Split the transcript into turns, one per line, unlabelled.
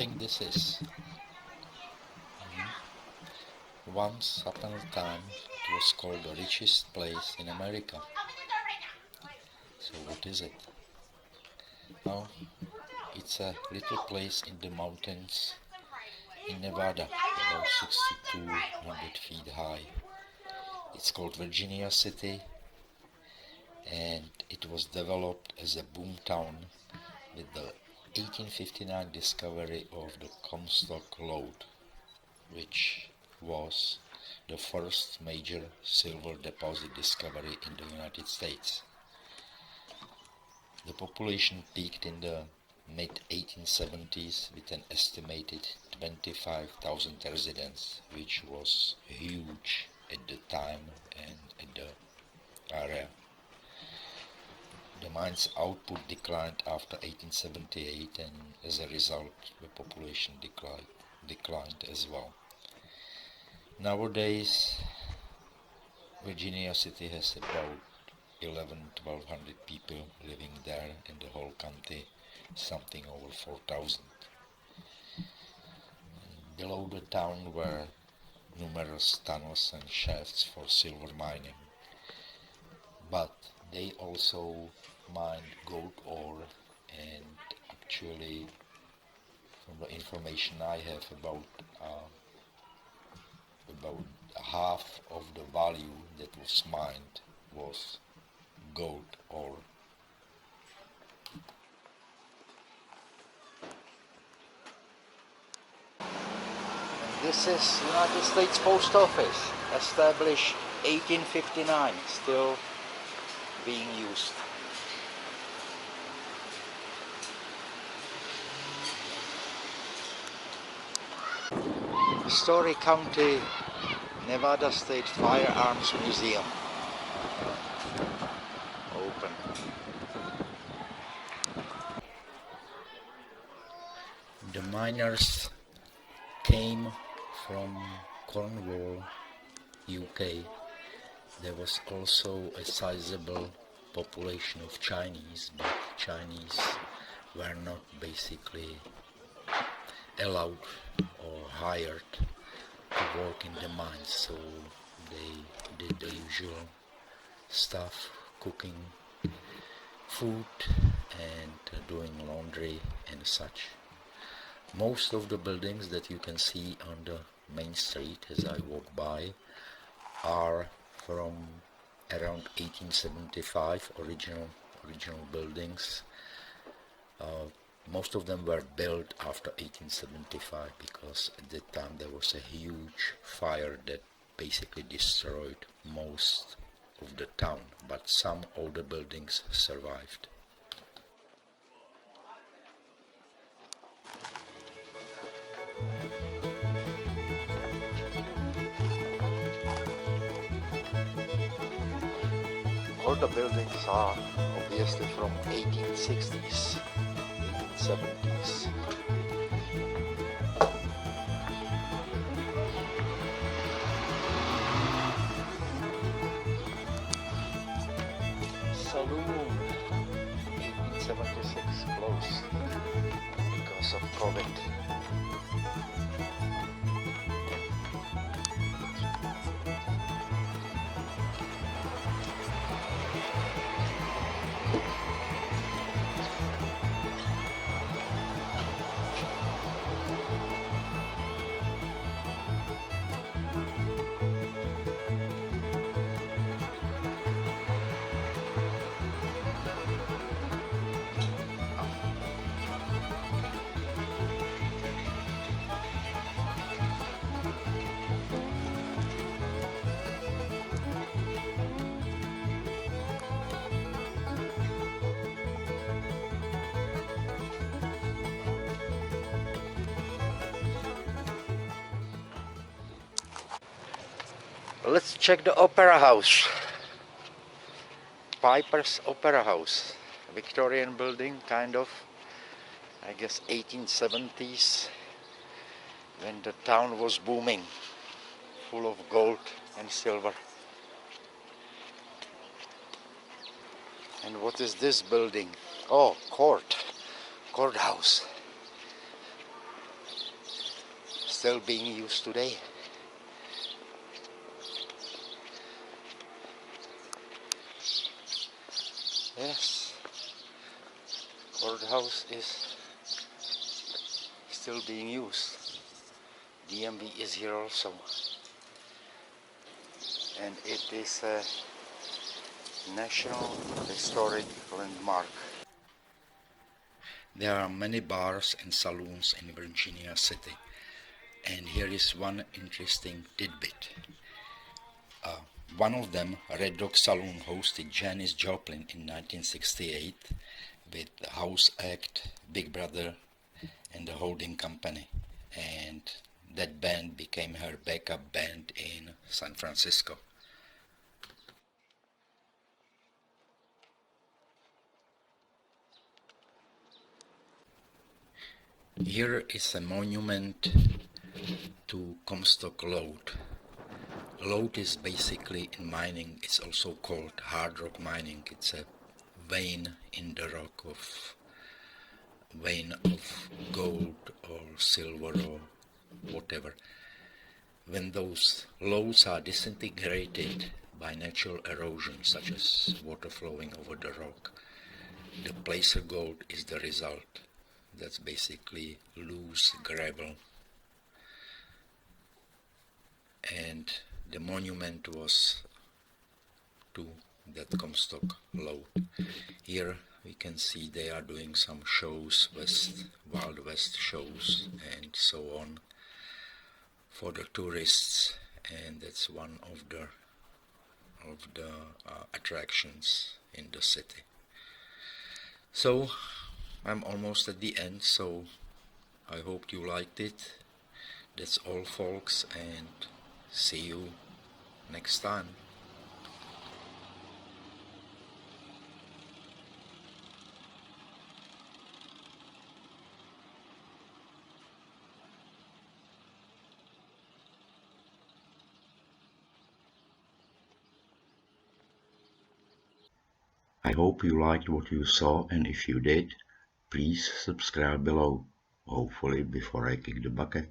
think this is? Once upon a time it was called the richest place in America. So what is it? Oh, it's a little place in the mountains in Nevada, about 6,200 feet high. It's called Virginia City, and it was developed as a boom town with the 1859 discovery of the Comstock lode, which was the first major silver deposit discovery in the United States. The population peaked in the mid-1870s with an estimated 25,000 residents, which was huge at the time and at the area. The mine's output declined after 1878, and as a result the population declined as well. Nowadays Virginia City has about 1,100-1,200 people living there, in the whole county something over 4,000. Below the town were numerous tunnels and shafts for silver mining, but they also mined gold ore, and actually from the information I have, about half of the value that was mined was gold ore. This is United States Post Office, established 1859, still being used. Story County, Nevada State Firearms Museum. Open. The miners came from Cornwall, UK. There was also a sizable population of Chinese, but Chinese were not basically allowed or hired to work in the mines, so they did the usual stuff, cooking food and doing laundry and such. Most of the buildings that you can see on the main street as I walk by are from around 1875, original buildings. Most of them were built after 1875 because at that time there was a huge fire that basically destroyed most of the town, but some older buildings survived. All the buildings are obviously from 1860s, 1870s. Saloon, 1876, closed because of COVID. Let's check the Opera House. Piper's Opera House. Victorian building, kind of. I guess 1870s, when the town was booming, full of gold and silver. And what is this building? Oh, courthouse. still being used today. Yes, courthouse is still being used. DMV is here also, and it is a National Historic Landmark. There are many bars and saloons in Virginia City, and here is one interesting tidbit. One of them, Red Dog Saloon, hosted Janis Joplin in 1968 with the House Act, Big Brother, and the holding company, and that band became her backup band in San Francisco. Here is a monument to Comstock Lode. Lode is basically in mining, it's also called hard rock mining. It's a vein in the rock of gold or silver or whatever. When those lodes are disintegrated by natural erosion, such as water flowing over the rock, the placer gold is the result. That's basically loose gravel. And the monument was to that Comstock Lode. Here we can see they are doing some shows, Wild West shows and so on for the tourists, and that's one of the attractions in the city. So I'm almost at the end, so I hope you liked it. That's all, folks, and see you next time. I hope you liked what you saw, and if you did, please subscribe below, hopefully before I kick the bucket.